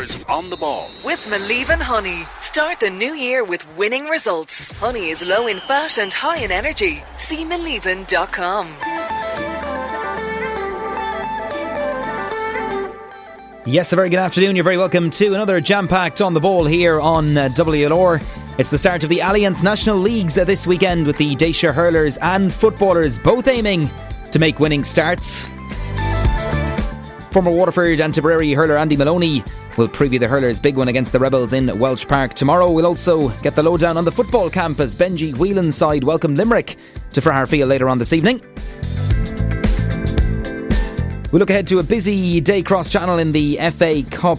hours on the ball. With Maleven Honey. Start the new year with winning results. Honey is low in fat and high in energy. See Maleven.com. Yes, a very good afternoon. You're very welcome to another jam-packed On the Ball here on WLR. It's the start of the Alliance National Leagues this weekend, with the Dacia hurlers and footballers both aiming to make winning starts. Former Waterford and Tipperary hurler Andy Maloney will preview the hurlers' big one against the Rebels in Welsh Park tomorrow. We'll also get the lowdown on the football camp as Gavin Whelan Sat welcome Limerick to Fraharfield later on this evening. We look ahead to a busy day cross-channel in the FA Cup.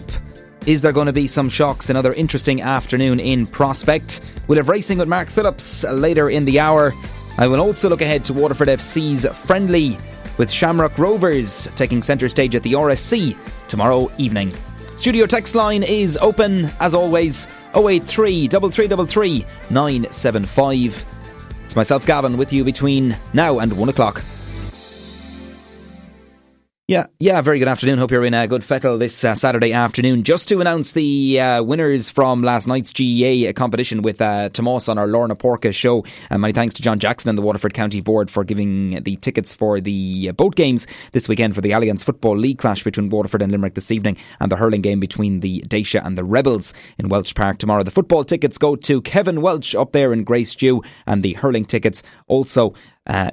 Is there going to be some shocks? Another interesting afternoon in prospect. We'll have racing with Mark Phillips later in the hour. I will also look ahead to Waterford FC's friendly with Shamrock Rovers taking centre stage at the RSC tomorrow evening. Studio text line is open as always, 083 3333 975. It's myself, Gavin, with you between now and 1 o'clock. Yeah, very good afternoon. Hope you're in a good fettle this Saturday afternoon. Just to announce the winners from last night's GEA competition with Tomás on our Lorna Porca show. Many thanks to John Jackson and the Waterford County Board for giving the tickets for the boat games this weekend for the Alliance Football League clash between Waterford and Limerick this evening, and the hurling game between the Dacia and the Rebels in Welsh Park tomorrow. The football tickets go to Kevin Welch up there in Grace Dew, and the hurling tickets also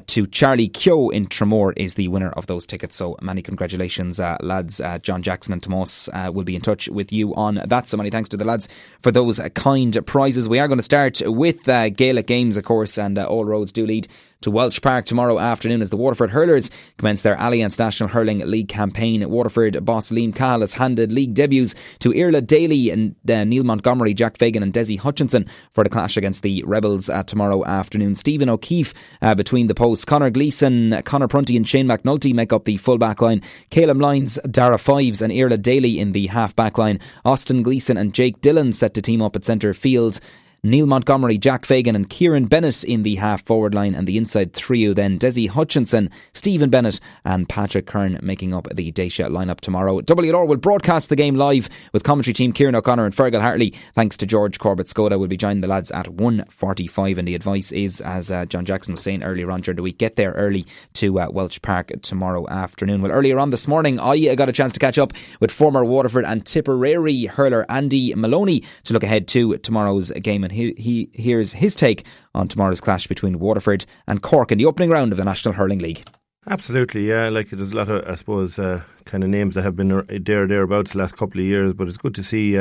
to Charlie Kyo in Tramore is the winner of those tickets. So many congratulations, lads. John Jackson and Tomás will be in touch with you on that. So many thanks to the lads for those kind prizes. We are going to start with Gaelic games, of course, and all roads do lead to Welsh Park tomorrow afternoon as the Waterford hurlers commence their Alliance National Hurling League campaign. Waterford boss Liam Cahill has handed league debuts to Irla Daly and Neil Montgomery, Jack Fagan and Desi Hutchinson for the clash against the Rebels tomorrow afternoon. Stephen O'Keefe between the posts. Conor Gleeson, Conor Prunty and Shane McNulty make up the full back line. Caleb Lyons, Dara Fives and Irla Daly in the half back line. Austin Gleeson and Jake Dillon set to team up at centre field. Neil Montgomery, Jack Fagan and Kieran Bennett in the half-forward line, and the inside trio then Desi Hutchinson, Stephen Bennett and Patrick Kern making up the Dacia lineup tomorrow. WLR will broadcast the game live with commentary team Kieran O'Connor and Fergal Hartley. Thanks to George Corbett-Skoda, will be joining the lads at 1:45, and the advice is, as John Jackson was saying earlier on during the week, get there early to Welsh Park tomorrow afternoon. Well, earlier on this morning I got a chance to catch up with former Waterford and Tipperary hurler Andy Maloney to look ahead to tomorrow's game, and here's his take on tomorrow's clash between Waterford and Cork in the opening round of the National Hurling League. Absolutely, yeah. Like, there's a lot of, I suppose, kind of names that have been thereabouts the last couple of years, but it's good to see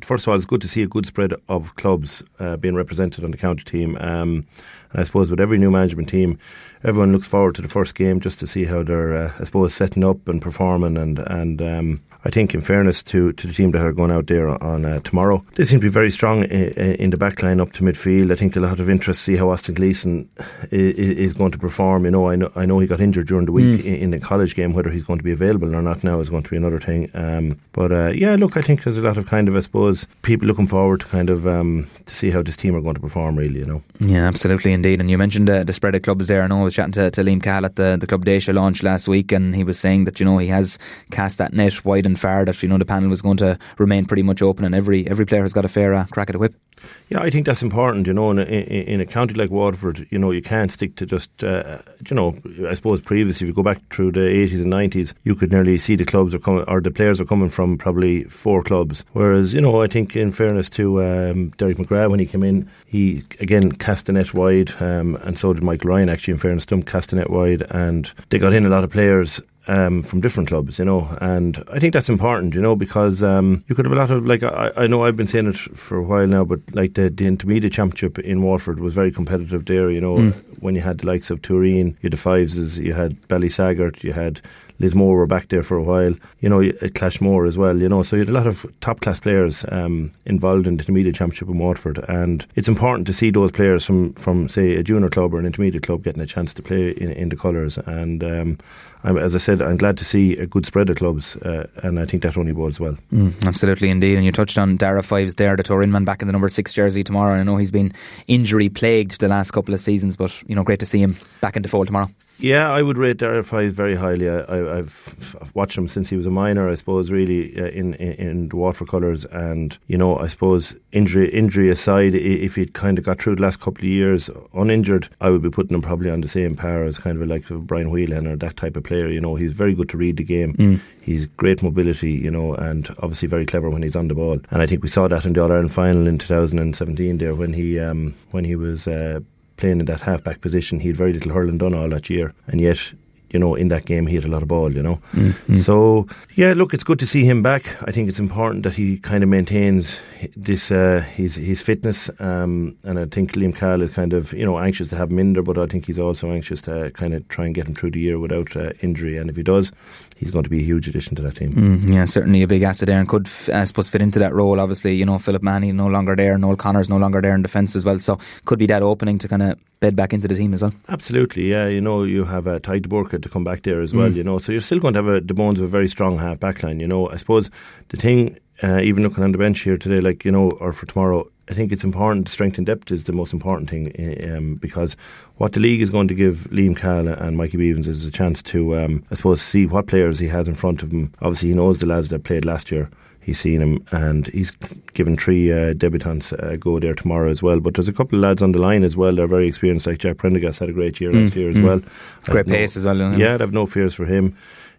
first of all, it's good to see a good spread of clubs being represented on the county team. And I suppose with every new management team, everyone looks forward to the first game just to see how they're, I suppose, setting up and performing. And I think, in fairness to the team that are going out there on tomorrow, they seem to be very strong in the back line up to midfield. I think a lot of interest to see how Austin Gleeson is going to perform. You know, I know he got injured during the week in the college game. Whether he's going to be available or not now is going to be another thing. Yeah, look, I think there's a lot of kind of, I suppose, people looking forward to kind of to see how this team are going to perform, really, you know. Yeah, absolutely indeed. And you mentioned the spread of clubs there. I know I was chatting to Liam Cahill at the Club Dacia launch last week, and he was saying that, you know, he has cast that net wide and far, that, you know, the panel was going to remain pretty much open, and every player has got a fair crack at a whip. Yeah, I think that's important, you know, in a county like Waterford. You know, you can't stick to just, you know, I suppose previously, if you go back through the 80s and 90s, you could nearly see the clubs are coming, or the players are coming from probably 4 clubs. Whereas, you know, I think in fairness to Derek McGrath, when he came in, he again cast the net wide, and so did Michael Ryan, actually, in fairness to him, cast the net wide, and they got in a lot of players from different clubs, you know, and I think that's important, you know, because you could have a lot of, like, I know I've been saying it for a while now, but like the intermediate championship in Waterford was very competitive there, you know, when you had the likes of Tureen, you had the Fiveses, you had Ballysaggart, you had Lismore were back there for a while, you know, at Clashmore as well, you know, so you had a lot of top class players involved in the intermediate championship in Waterford, and it's important to see those players from say a junior club or an intermediate club getting a chance to play in the colours, and as I said, I'm glad to see a good spread of clubs, and I think that only bodes well. Absolutely indeed. And you touched on Dara Fives there, the Turin man, back in the number 6 jersey tomorrow. I know he's been injury plagued the last couple of seasons, but, you know, great to see him back in the fold tomorrow. Yeah, I would rate Darragh Fives very highly. I've watched him since he was a minor, I suppose, really, in the Waterford colours. And, I suppose injury aside, if he'd kind of got through the last couple of years uninjured, I would be putting him probably on the same par as kind of like Brian Whelan or that type of player. He's very good to read the game. He's great mobility, and obviously very clever when he's on the ball. And I think we saw that in the All-Ireland final in 2017 there when he was playing in that half-back position. He had very little hurling done all that year, and yet, in that game he had a lot of ball, So, yeah, look, it's good to see him back. I think it's important that he kind of maintains this his fitness, and I think Liam Cahill is kind of, anxious to have him in there, but I think he's also anxious to kind of try and get him through the year without injury, and if he does, he's going to be a huge addition to that team. Yeah, certainly a big asset there, and could, I suppose, fit into that role. Obviously, Philip Manny no longer there, Noel Connor's no longer there in defence as well, so could be that opening to kind of bed back into the team as well. Absolutely, yeah. You have Ty de Burke to come back there as well, so you're still going to have the bones of a very strong half back line. I suppose the thing, even looking on the bench here today, or for tomorrow, I think it's important. Strength and depth is the most important thing, because what the league is going to give Liam Cahill and Mikey Beavens is a chance to, I suppose, see what players he has in front of him. Obviously, he knows the lads that played last year. He's seen him, and he's given 3 debutants a go there tomorrow as well. But there's a couple of lads on the line as well. They're very experienced, like Jack Prendergast had a great year last year as well. Great pace as well. Yeah, I'd have no fears for him.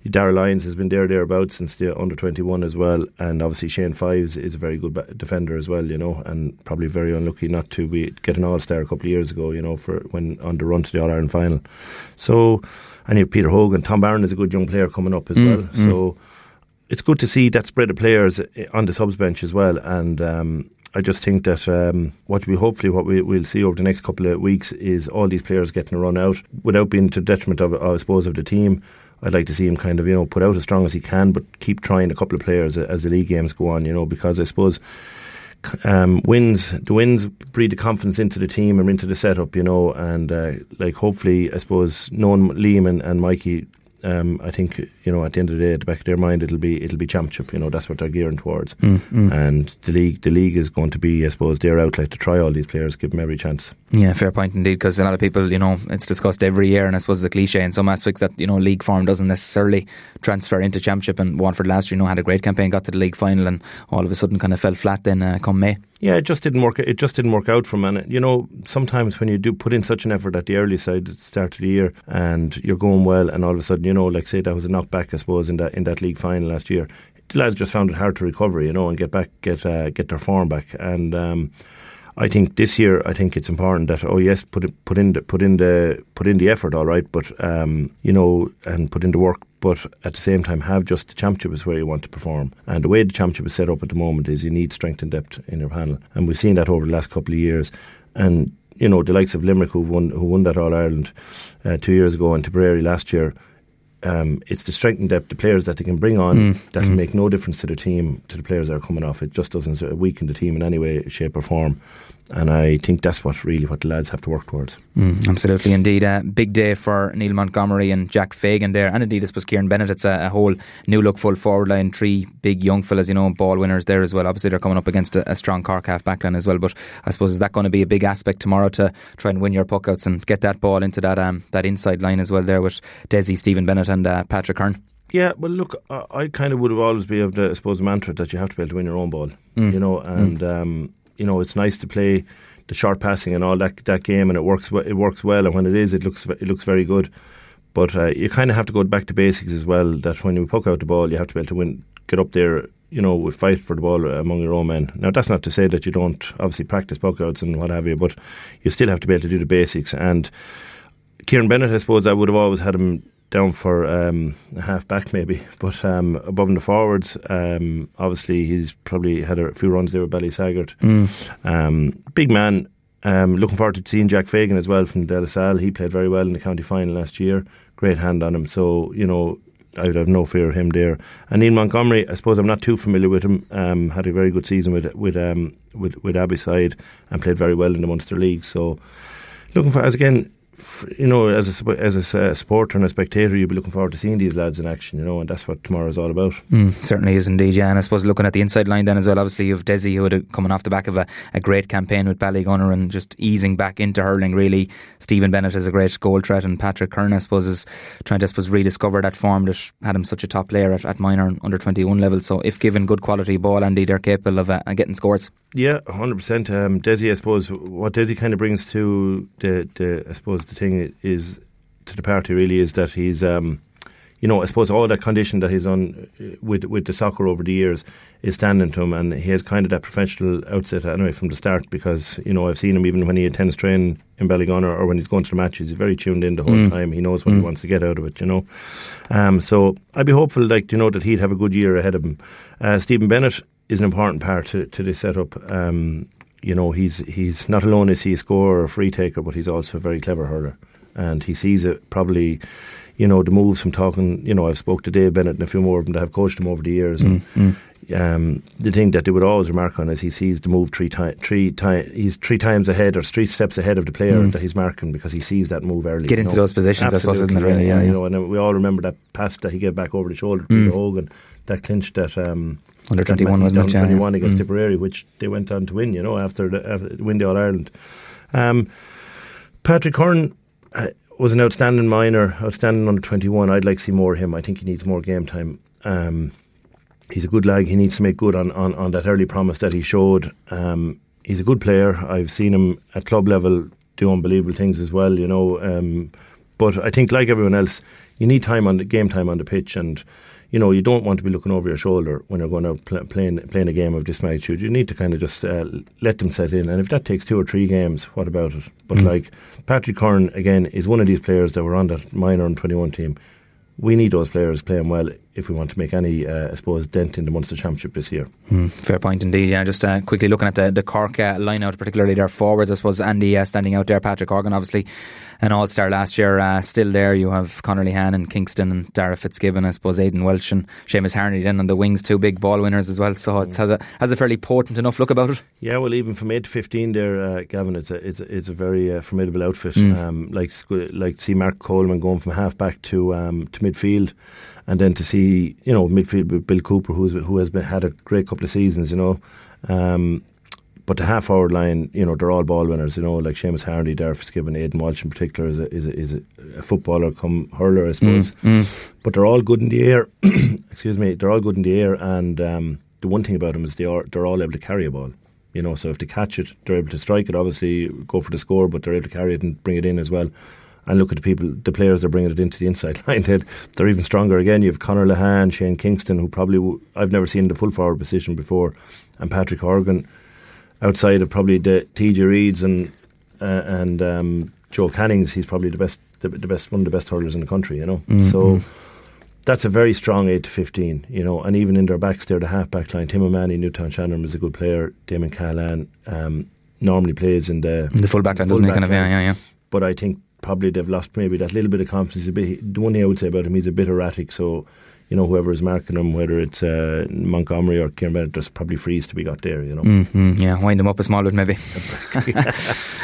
Darragh Lyons has been thereabouts since the under-21 as well, and obviously Shane Fives is a very good defender as well, and probably very unlucky not to get an All-Star a couple of years ago, for when on the run to the All-Ireland final. So, and you have Peter Hogan. Tom Barron is a good young player coming up as well. So it's good to see that spread of players on the subs bench as well, and I just think that what we'll see over the next couple of weeks is all these players getting a run out without being to the detriment of the team. I'd like to see him kind of, put out as strong as he can, but keep trying a couple of players as the league games go on, because I suppose wins breed the confidence into the team and into the setup, and hopefully, I suppose, knowing Liam and Mikey, I think, at the end of the day, at the back of their mind, it'll be championship. That's what they're gearing towards. And the league is going to be, I suppose, their outlet to try all these players, give them every chance. Yeah, fair point indeed, because a lot of people, it's discussed every year, and I suppose it's a cliche in some aspects that, league form doesn't necessarily transfer into championship, and Waterford last year, had a great campaign, got to the league final, and all of a sudden kind of fell flat then come May. Yeah, it just didn't work. It just didn't work out for him. And sometimes when you do put in such an effort at the early side at the start of the year, and you're going well, and all of a sudden, say that was a knockback, I suppose, in that league final last year, the lads just found it hard to recover, and get their form back. And I think this year, it's important that put in the effort, all right, but and put in the work. But at the same time, have just the championship is where you want to perform. And the way the championship is set up at the moment is you need strength and depth in your panel. And we've seen that over the last couple of years. And, the likes of Limerick who won that All-Ireland 2 years ago, and Tipperary last year, it's the strength and depth, the players that they can bring on that will make no difference to the team, to the players that are coming off. It just doesn't weaken the team in any way, shape or form. And I think that's what the lads have to work towards. Absolutely, indeed. Big day for Neil Montgomery and Jack Fagan there, and indeed I suppose Kieran Bennett. It's a whole new look full forward line, 3 big young fellas, ball winners there as well. Obviously they're coming up against a strong Cork half back line as well, but I suppose is that going to be a big aspect tomorrow to try and win your puckouts and get that ball into that inside line as well there with Desi, Stephen Bennett and Patrick Hearn. Yeah, well, look, I kind of would have always be of the, I suppose, mantra that you have to be able to win your own ball, and it's nice to play the short passing and all that game, and it works well, and when it is, it looks very good. But you kind of have to go back to basics as well. That when you puck out the ball, you have to be able to get up there, fight for the ball among your own men. Now, that's not to say that you don't obviously practice puck outs and what have you, but you still have to be able to do the basics. And Kieran Bennett, I suppose, I would have always had him down for a half back maybe, but above in the forwards, obviously he's probably had a few runs there with Ballysaggart. Big man. Looking forward to seeing Jack Fagan as well from De La Salle. He played very well in the county final last year. Great hand on him, so I would have no fear of him there. And Neil Montgomery, I suppose I'm not too familiar with him. Had a very good season with Abbeyside and played very well in the Munster League. So looking for, as again, as a supporter and a spectator, you'll be looking forward to seeing these lads in action, and that's what tomorrow's all about. Certainly is indeed, yeah. And I suppose looking at the inside line then as well, obviously you have Desi, who had coming off the back of a great campaign with Ballygunner and just easing back into hurling really. Stephen Bennett has a great goal threat, and Patrick Kern, I suppose, is trying to rediscover that form that had him such a top player at minor and under 21 level. So if given good quality ball, Andy, they're capable of getting scores. Yeah, 100%. Desi, I suppose, what Desi kind of brings to the thing is to the party really is that he's, I suppose all that condition that he's on with the soccer over the years is standing to him, and he has kind of that professional outset anyway from the start, because I've seen him even when he attends training in Ballygunner or when he's going to the matches. He's very tuned in the whole time. He knows what he wants to get out of it. So I'd be hopeful, that he'd have a good year ahead of him. Stephen Bennett is an important part to this setup. He's not alone is he a scorer or a free taker, but he's also a very clever hurler, and he sees it probably. The moves from talking. I've spoke to Dave Bennett and a few more of them that have coached him over the years. And the thing that they would always remark on is he sees the move he's 3 times ahead or 3 steps ahead of the player that he's marking, because he sees that move early. Get into those positions, absolutely, I suppose, isn't it? Really, yeah. And we all remember that pass that he gave back over the shoulder to Peter Hogan that clinched that. Under 21, wasn't it? Under 21 against Tipperary, which they went on to win, after win the All-Ireland. Patrick Kern was an outstanding minor, outstanding under 21. I'd like to see more of him. I think he needs more game time. He's a good lad. He needs to make good on that early promise that he showed. He's a good player. I've seen him at club level do unbelievable things as well, But I think, like everyone else, you need game time on the pitch, and you don't want to be looking over your shoulder when you're going out playing a game of this magnitude. You need to kind of just let them set in, and if that takes 2 or 3 games, what about it? But Patrick Kern, again, is one of these players that were on that minor and 21 team. We need those players playing well if we want to make any, dent in the Munster Championship this year. Fair point indeed, yeah. Just quickly looking at the Cork line-out, particularly their forwards, I suppose Andy standing out there. Patrick Horgan, obviously an all-star last year, still there. You have Conor Lehan and Kingston and Dara Fitzgibbon, I suppose Aidan Welch and Seamus Harney then on the wings, 2 big ball winners as well, so it has a fairly potent enough look about it. Yeah, well, even from 8 to 15 there, Gavin, it's a very formidable outfit. Like to see Mark Coleman going from half-back to midfield, and then to see midfield with Bill Cooper, who has had a great couple of seasons, but the half forward line, they're all ball winners, like Seamus Harney, Dara Fitzgibbon, Aidan Walsh in particular is a footballer come hurler, I suppose. But they're all good in the air. Excuse me, they're all good in the air, and the one thing about them is they're all able to carry a ball. So if they catch it, they're able to strike it, obviously go for the score, but they're able to carry it and bring it in as well. And look at the players that are bringing it into the inside line. They're even stronger again. You have Conor Lehan, Shane Kingston, who probably I've never seen in the full forward position before, and Patrick Horgan, outside of probably the TJ Reeds and Joe Cannings. He's probably the best, one of the best hurlers in the country. So that's a very strong 8 to 15. And even in their backs there, the half back line, Tim O'Mahony, Newtown Shannon is a good player. Damon Callahan normally plays in the full back line, doesn't he? Yeah. But I think probably they've lost maybe that little bit of confidence. The one thing I would say about him, he's a bit erratic, so whoever is marking him, whether it's Montgomery or Kieran Bennett, there's probably frees to be got there. Yeah, wind him up a small bit maybe.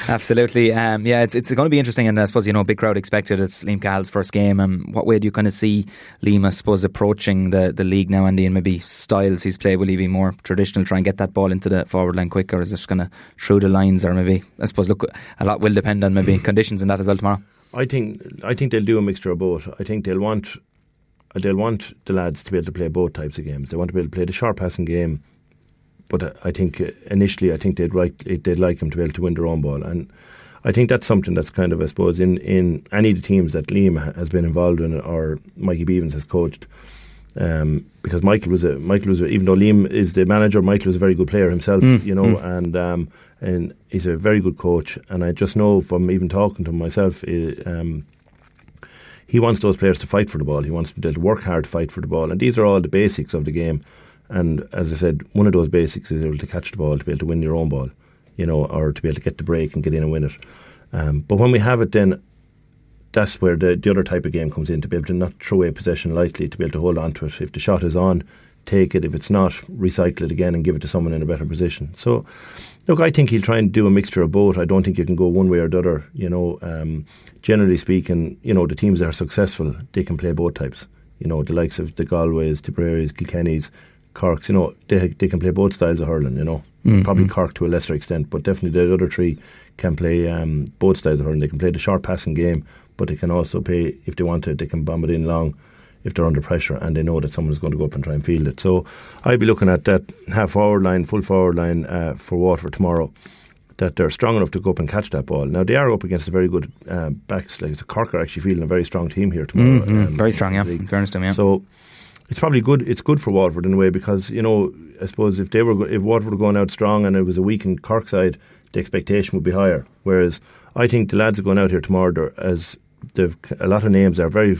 Absolutely. It's going to be interesting, and I suppose big crowd expected. It's Liam Cahill's first game. What way do you kind of see Liam, I suppose, approaching the league now, Andy, and maybe styles he's played? Will he be more traditional, try and get that ball into the forward line quicker, or is it kind of through the lines, or maybe, I suppose, look, a lot will depend on maybe conditions and that as well tomorrow. I think they'll do a mixture of both. I think they'll want the lads to be able to play both types of games. They want to be able to play the short passing game, but I think initially they'd like him to be able to win their own ball, and I think that's something that's kind of, I suppose, in any of the teams that Liam has been involved in or Mikey Beavens has coached, because Michael was even though Liam is the manager, Michael was a very good player himself, and he's a very good coach, and I just know from even talking to him myself, he wants those players to fight for the ball. He wants them to work hard to fight for the ball. And these are all the basics of the game. And as I said, one of those basics is able to catch the ball, to be able to win your own ball, or to be able to get the break and get in and win it. But when we have it, then that's where the other type of game comes in, to be able to not throw away possession lightly, to be able to hold on to it. If the shot is on, take it. If it's not, recycle it again and give it to someone in a better position. So, look, I think he'll try and do a mixture of both. I don't think you can go one way or the other. Generally speaking, the teams that are successful, they can play both types. The likes of the Galways, Tipperary's, Kilkennys, Corks, they can play both styles of hurling, Probably Cork to a lesser extent, but definitely the other three can play both styles of hurling. They can play the short passing game, but they can also play, if they want to, they can bomb it in long if they're under pressure and they know that someone's going to go up and try and field it. So I'd be looking at that half forward line, full forward line for Waterford tomorrow, that they're strong enough to go up and catch that ball. Now they are up against a very good backs. Like Cork are actually fielding a very strong team here tomorrow. Very strong, yeah. In fairness to them, yeah. So it's probably good. It's good for Waterford in a way because I suppose if Waterford were going out strong and it was a weakened Cork side, the expectation would be higher. Whereas I think the lads are going out here tomorrow as they've a lot of names are very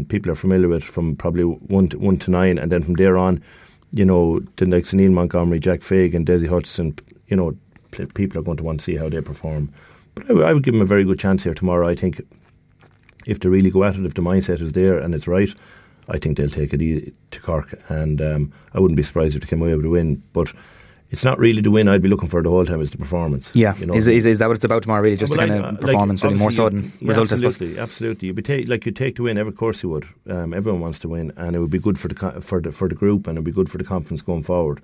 people are familiar with from probably 1 to 9, and then from there on, the likes of Neil Montgomery, Jack Fagan, Desi Hutchison, people are going to want to see how they perform. But I would give them a very good chance here tomorrow. I think if they really go at it, if the mindset is there and it's right, I think they'll take it to Cork, and I wouldn't be surprised if they came away with a win. But it's not really the win I'd be looking for the whole time, is the performance. Yeah, is that what it's about tomorrow, really? Just performance, really, more so than result, I suppose? Absolutely. You'd take the win, of course you would. Everyone wants to win, and it would be good for the group, and it would be good for the confidence going forward.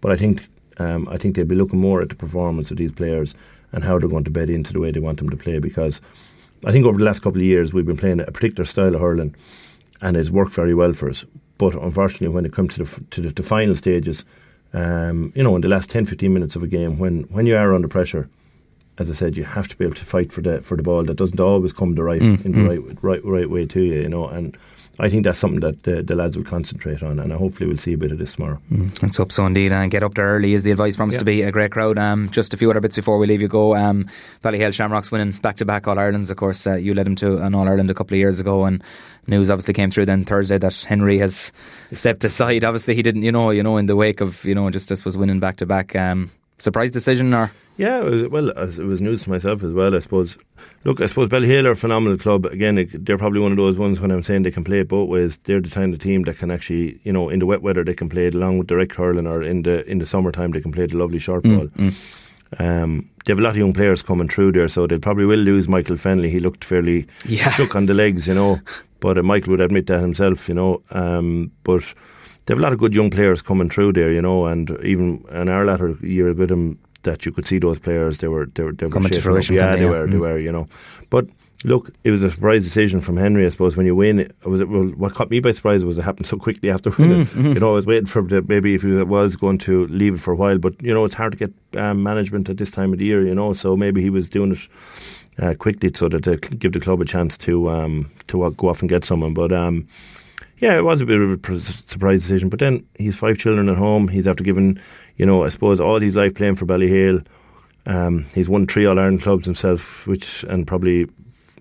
But I think they'd be looking more at the performance of these players and how they're going to bed into the way they want them to play, because I think over the last couple of years we've been playing a particular style of hurling and it's worked very well for us. But unfortunately, when it comes to the final stages, in the last 10-15 minutes of a game, when you are under pressure, as I said, you have to be able to fight for the ball. That doesn't always come the right way to you, and I think that's something that the lads will concentrate on, and hopefully we'll see a bit of this tomorrow. Let's hope so indeed, and get up there early is the advice. Promised to be a great crowd. Just a few other bits before we leave you go. Ballyhale Shamrocks winning back-to-back All-Irelands. Of course, you led them to an All-Ireland a couple of years ago, and news obviously came through then Thursday that Henry has stepped aside. Obviously he didn't, in the wake of, just this was winning back-to-back. Surprise decision, or? Yeah, it was news to myself as well, I suppose. Look, I suppose Ballyhale are a phenomenal club. Again, they're probably one of those ones when I'm saying they can play it both ways. They're the kind of team that can actually, in the wet weather, they can play it along with direct hurling, or in the summertime they can play the lovely short ball. They have a lot of young players coming through there, so they probably will lose Michael Fennelly. He looked fairly shook on the legs, but Michael would admit that himself, but they have a lot of good young players coming through there, and even in our latter year with them, that you could see those players, they were coming to fruition. Yeah, they were. But look, it was a surprise decision from Henry, I suppose. When you win, what caught me by surprise was it happened so quickly after winning. I was waiting for maybe if he was going to leave it for a while, but it's hard to get management at this time of the year, so maybe he was doing it quickly so that to give the club a chance to go off and get someone. But yeah, it was a bit of a surprise decision. But then he's 5 children at home. He's after giving, I suppose, all his life playing for Ballyhale. He's won 3 All-Ireland clubs himself, and probably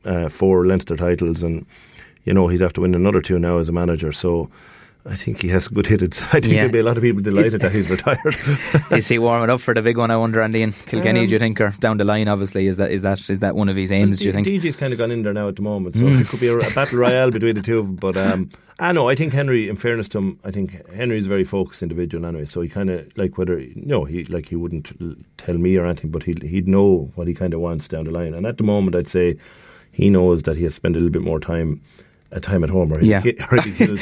4 Leinster titles. And, he's after winning another 2 now as a manager. So I think he has a good hit inside. I think there'll be a lot of people delighted that he's retired. Is he warming up for the big one, I wonder, Andy, in Kilkenny, do you think, or down the line, obviously? Is that one of his aims, do you think? DJ's kind of gone in there now at the moment, so it could be a battle royale between the two of them. But I think Henry, in fairness to him, I think Henry's a very focused individual anyway, so he kind of, he wouldn't tell me or anything, but he'd know what he kind of wants down the line. And at the moment, I'd say he knows that he has spent a little bit more time at home, or he'd be killed.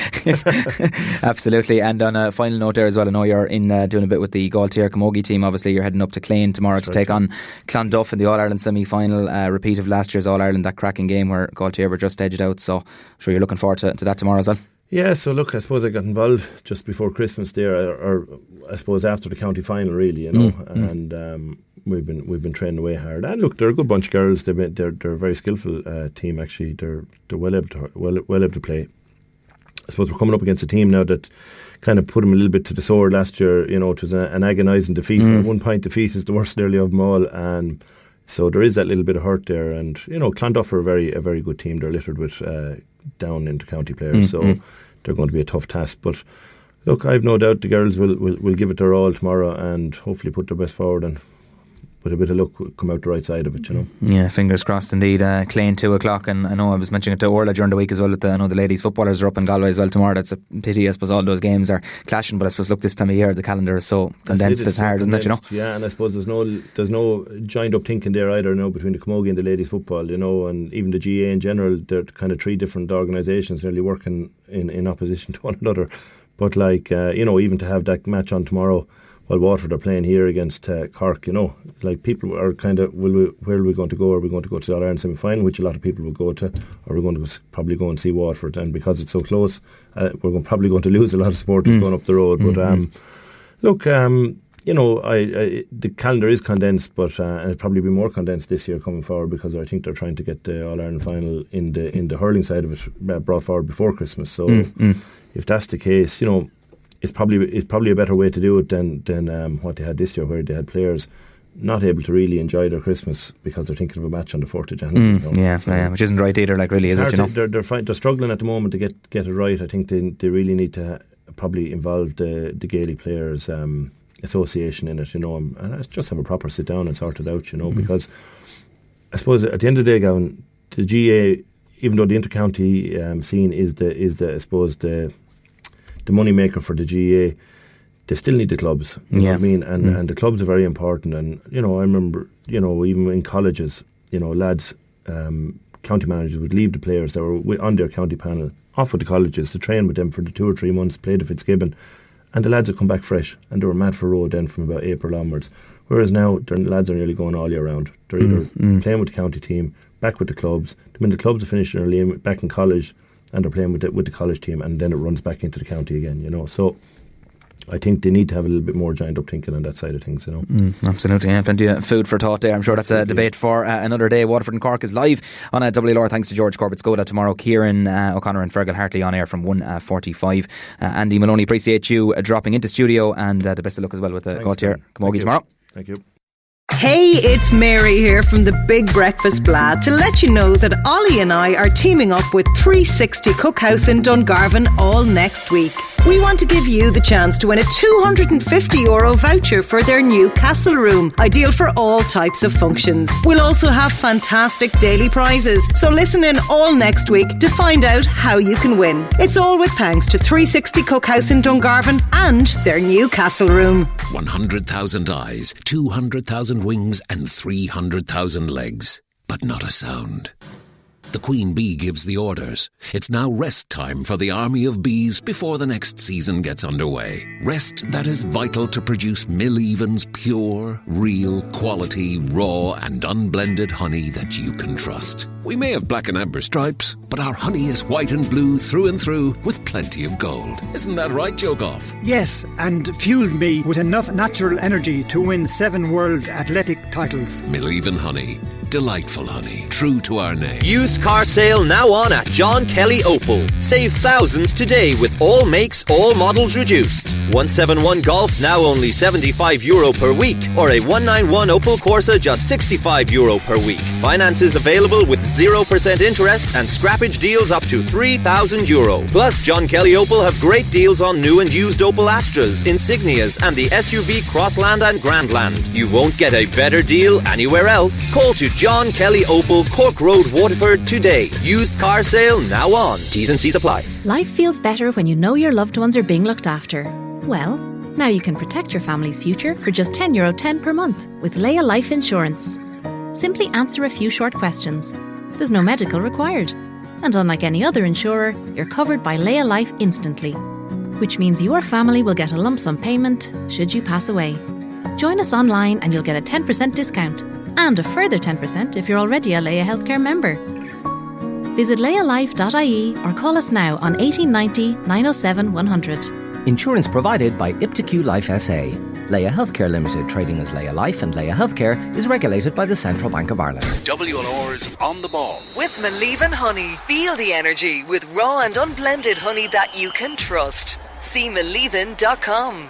Absolutely. And on a final note there as well, I know you're in doing a bit with the Galtier Camogie team. Obviously you're heading up to Clane tomorrow to take on Clonduff in the All-Ireland semi-final, repeat of last year's All-Ireland, that cracking game where Galtier were just edged out, so I'm sure you're looking forward to that tomorrow as well. Yeah, so look, I suppose I got involved just before Christmas there, or I suppose after the county final, really, and we've been training away hard. And look, they're a good bunch of girls. They're a very skillful team. Actually, they're well able to play. I suppose we're coming up against a team now that kind of put them a little bit to the sword last year. It was an agonising defeat. 1 point defeat is the worst nearly of them all, and so there is that little bit of hurt there. And Clonduff are a very good team. They're littered with down into county players, so they're going to be a tough task. But look, I've no doubt the girls will give it their all tomorrow and hopefully put their best forward and with a bit of luck, come out the right side of it, you know. Yeah, fingers crossed indeed. Clay 2 o'clock, and I know I was mentioning it to Orla during the week as well. I know the ladies footballers are up in Galway as well tomorrow. That's a pity, I suppose all those games are clashing, but I suppose look, this time of year the calendar is so condensed, it's hard, isn't it, you know? Yeah, and I suppose there's no joined up thinking there either, you know, between the Camogie and the ladies football, you know, and even the GA in general. They're kind of three different organisations really working in opposition to one another. But like, you know, even to have that match on tomorrow while Waterford are playing here against Cork, you know, like people are kind of, where are we going to go? Are we going to go to the All-Ireland semi-final, which a lot of people will go to, or are we going to probably go and see Waterford? And because it's so close, we're probably going to lose a lot of supporters going up the road. But look, you know, the calendar is condensed, but it'll probably be more condensed this year coming forward, because I think they're trying to get the All-Ireland final in the hurling side of it brought forward before Christmas. So if that's the case, you know, it's probably a better way to do it than what they had this year, where they had players not able to really enjoy their Christmas because they're thinking of a match on the 4th of January. You know? Yeah, which isn't right either, like, really, is it, you know? They're struggling at the moment to get it right. I think they really need to probably involve the Gaelic Players Association in it, you know, and just have a proper sit down and sort it out, you know, because I suppose at the end of the day, Gavin, the GA, even though the inter-county scene is the I suppose the money maker for the GA, they still need the clubs. You know what I mean? And the clubs are very important. And, you know, I remember, you know, even in colleges, you know, lads, county managers would leave the players that were on their county panel off with the colleges to train with them for the 2 or 3 months, play the Fitzgibbon, and the lads would come back fresh, and they were mad for road then from about April onwards. Whereas now, the lads are nearly going all year round. They're either playing with the county team, back with the clubs. When the clubs are finished, they're back in college, and they're playing with the college team, and then it runs back into the county again, you know. So I think they need to have a little bit more joined up thinking on that side of things, you know. Absolutely, yeah. Plenty of food for thought there. I'm sure that's a debate for another day. Waterford and Cork is live on WLR thanks to George Corbett Skoda tomorrow. Kieran O'Connor and Fergal Hartley on air from 1:45. Andy Maloney, appreciate you dropping into studio, and the best of luck as well with the Gaultier Camogie tomorrow. Thank you. Hey, it's Mary here from the Big Breakfast Blad to let you know that Ollie and I are teaming up with 360 Cookhouse in Dungarvan all next week. We want to give you the chance to win a €250 voucher for their new Castle Room, ideal for all types of functions. We'll also have fantastic daily prizes, so listen in all next week to find out how you can win. It's all with thanks to 360 Cookhouse in Dungarvan and their new Castle Room. 100,000 eyes, 200,000 wings and 300,000 legs, but not a sound. The queen bee gives the orders. It's now rest time for the army of bees before the next season gets underway. Rest that is vital to produce Mill Even's pure, real, quality, raw and unblended honey that you can trust. We may have black and amber stripes, but our honey is white and blue through and through with plenty of gold. Isn't that right, Joe Goff? Yes, and fueled me with enough natural energy to win 7 world athletic titles. Mill Even honey. Delightful honey, true to our name. Used car sale now on at John Kelly Opel. Save thousands today with all makes, all models reduced. 171 Golf now only €75 per week, or a 191 Opel Corsa just €65 per week. Finances available with 0% interest and scrappage deals up to €3,000. Plus, John Kelly Opel have great deals on new and used Opel Astras, Insignias and the SUV Crossland and Grandland. You won't get a better deal anywhere else. Call to John Kelly Opel, Cork Road, Waterford today. Used car sale now on. T's and C's apply. Life feels better when you know your loved ones are being looked after. Well, now you can protect your family's future for just €10.10 per month with Leia Life Insurance. Simply answer a few short questions. There's no medical required. And unlike any other insurer, you're covered by Leia Life instantly, which means your family will get a lump sum payment should you pass away. Join us online and you'll get a 10% discount and a further 10% if you're already a Leia Healthcare member. Visit leialife.ie or call us now on 1890 907 100. Insurance provided by iptiQ Life SA. Leia Healthcare Limited, trading as Leia Life and Leia Healthcare, is regulated by the Central Bank of Ireland. WLR's On the Ball. With Malivan Honey. Feel the energy with raw and unblended honey that you can trust. See Malivan.com.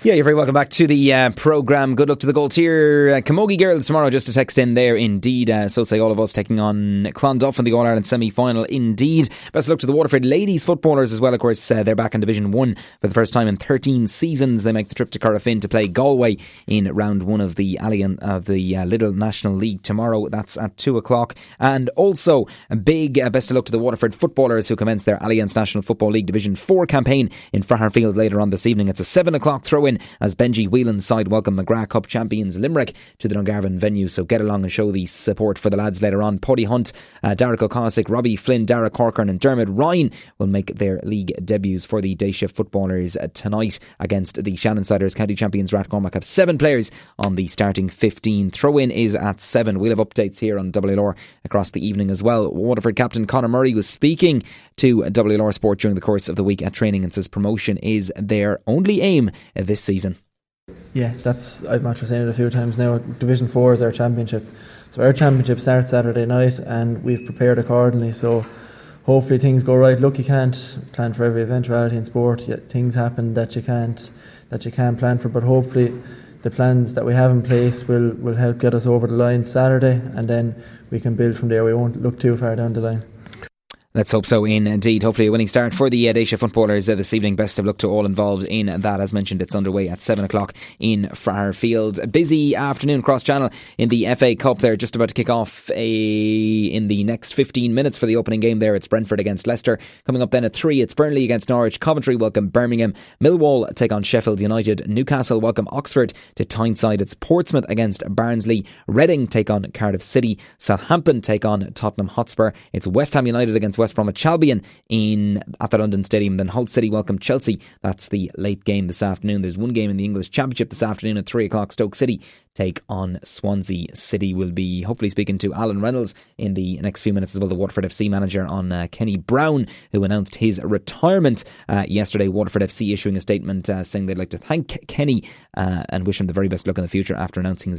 Yeah, you're very welcome back to the programme. Good luck to the Galtier Camogie girls tomorrow. Just a text in there, indeed. So say all of us, taking on Clonduff in the All-Ireland semi-final, indeed. Best of luck to the Waterford ladies footballers as well. Of course, they're back in Division 1 for the first time in 13 seasons. They make the trip to Corofin to play Galway in round 1 of the Lidl National League tomorrow. That's at 2 o'clock. And also, a big best of luck to the Waterford footballers who commence their Alliance National Football League Division 4 campaign in Fairfield later on this evening. It's a 7 o'clock throw-in as Benji Whelan's side welcome McGrath Cup champions Limerick to the Dungarvan venue. So get along and show the support for the lads later on. Paddy Hunt, Derek O'Connell, Robbie Flynn, Dara Corcoran and Dermot Ryan will make their league debuts for the day shift footballers tonight against the Shannon Siders. County champions Rathcormac have 7 players on the starting 15. Throw-in is at 7. We'll have updates here on WLR across the evening as well. Waterford captain Conor Murray was speaking to WLR Sport during the course of the week at training and says promotion is their only aim this season. Yeah, I've much saying it a few times now. Division 4 is our championship. So our championship starts Saturday night and we've prepared accordingly. So hopefully things go right. Look, you can't plan for every eventuality in sport. Yet things happen that you can't plan for. But hopefully the plans that we have in place will help get us over the line Saturday, and then we can build from there. We won't look too far down the line. Let's hope so, indeed. Hopefully a winning start for the Dacia footballers this evening. Best of luck to all involved in that. As mentioned, it's underway at 7 o'clock in Fairfield. A busy afternoon cross-channel in the FA Cup. They're just about to kick off in the next 15 minutes for the opening game there. It's Brentford against Leicester. Coming up then at 3, it's Burnley against Norwich. Coventry welcome Birmingham. Millwall take on Sheffield United. Newcastle welcome Oxford to Tyneside. It's Portsmouth against Barnsley. Reading take on Cardiff City. Southampton take on Tottenham Hotspur. It's West Ham United against West Bromwich Albion at the London Stadium. Then Hull City welcome Chelsea. That's the late game this afternoon. There's one game in the English Championship this afternoon at 3 o'clock. Stoke City take on Swansea City. We'll be hopefully speaking to Alan Reynolds in the next few minutes as well, the Waterford FC manager, on Kenny Brown, who announced his retirement yesterday. Waterford FC issuing a statement saying they'd like to thank Kenny and wish him the very best luck in the future after announcing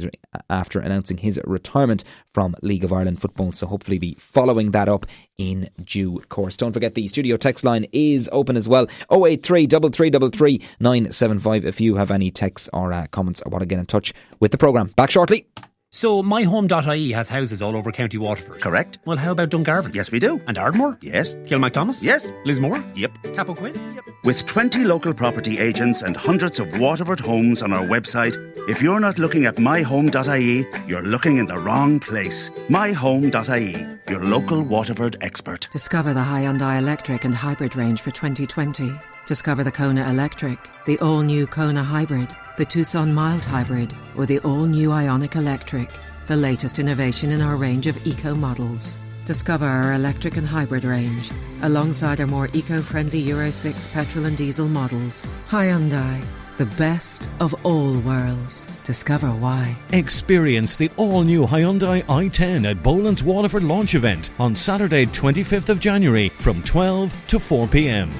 his retirement from League of Ireland football. So hopefully be following that up in due course. Don't forget the studio text line is open as well. 083 3333 975 if you have any texts or comments or want to get in touch with the programme. Back shortly. So myhome.ie has houses all over County Waterford. Correct. Well, how about Dungarvan? Yes, we do. And Ardmore? Yes. Kilmacthomas? Yes. Lismore? Yep. Capoquin? Yep. With 20 local property agents and hundreds of Waterford homes on our website, if you're not looking at myhome.ie, you're looking in the wrong place. myhome.ie, your local Waterford expert. Discover the Hyundai Electric and Hybrid range for 2020. Discover the Kona Electric, the all-new Kona Hybrid, the Tucson Mild Hybrid, or the all-new Ioniq Electric, the latest innovation in our range of eco models. Discover our electric and hybrid range, alongside our more eco-friendly Euro 6 petrol and diesel models. Hyundai, the best of all worlds. Discover why. Experience the all-new Hyundai i10 at Boland's Waterford launch event on Saturday 25th of January from 12 to 4 p.m.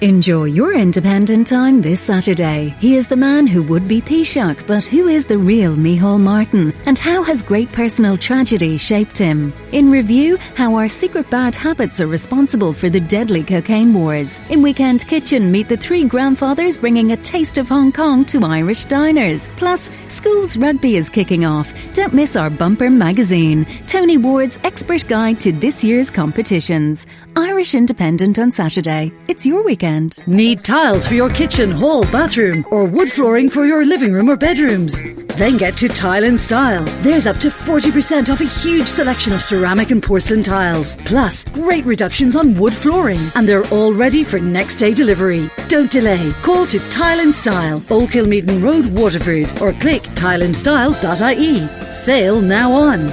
Enjoy your independent time this Saturday. He is the man who would be Taoiseach, but who is the real Micheál Martin? And how has great personal tragedy shaped him? In review, how our secret bad habits are responsible for the deadly cocaine wars. In Weekend Kitchen, meet the 3 grandfathers bringing a taste of Hong Kong to Irish diners. Plus, schools rugby is kicking off. Don't miss our bumper magazine, Tony Ward's expert guide to this year's competitions. Irish Independent on Saturday. It's your weekend. Need tiles for your kitchen, hall, bathroom, or wood flooring for your living room or bedrooms? Then get to Tile in Style. There's up to 40% off a huge selection of ceramic and porcelain tiles. Plus, great reductions on wood flooring. And they're all ready for next day delivery. Don't delay. Call to Tile in Style, Old Kilmeaton Road, Waterford, or click tileinstyle.ie. Sale now on.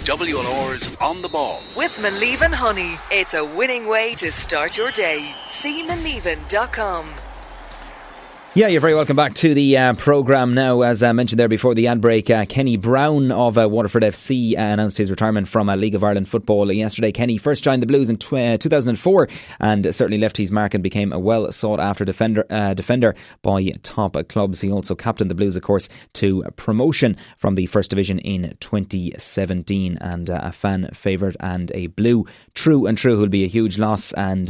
WLR's On the Ball. With Maleven Honey, it's a winning way to start your day. See maleven.com. Yeah, you're very welcome back to the programme now. As I mentioned there before the ad break, Kenny Brown of Waterford FC announced his retirement from League of Ireland football yesterday. Kenny first joined the Blues in 2004 and certainly left his mark and became a well sought after defender by top clubs. He also captained the Blues, of course, to promotion from the First Division in 2017, and a fan favourite and a Blue true and true who'll be a huge loss, and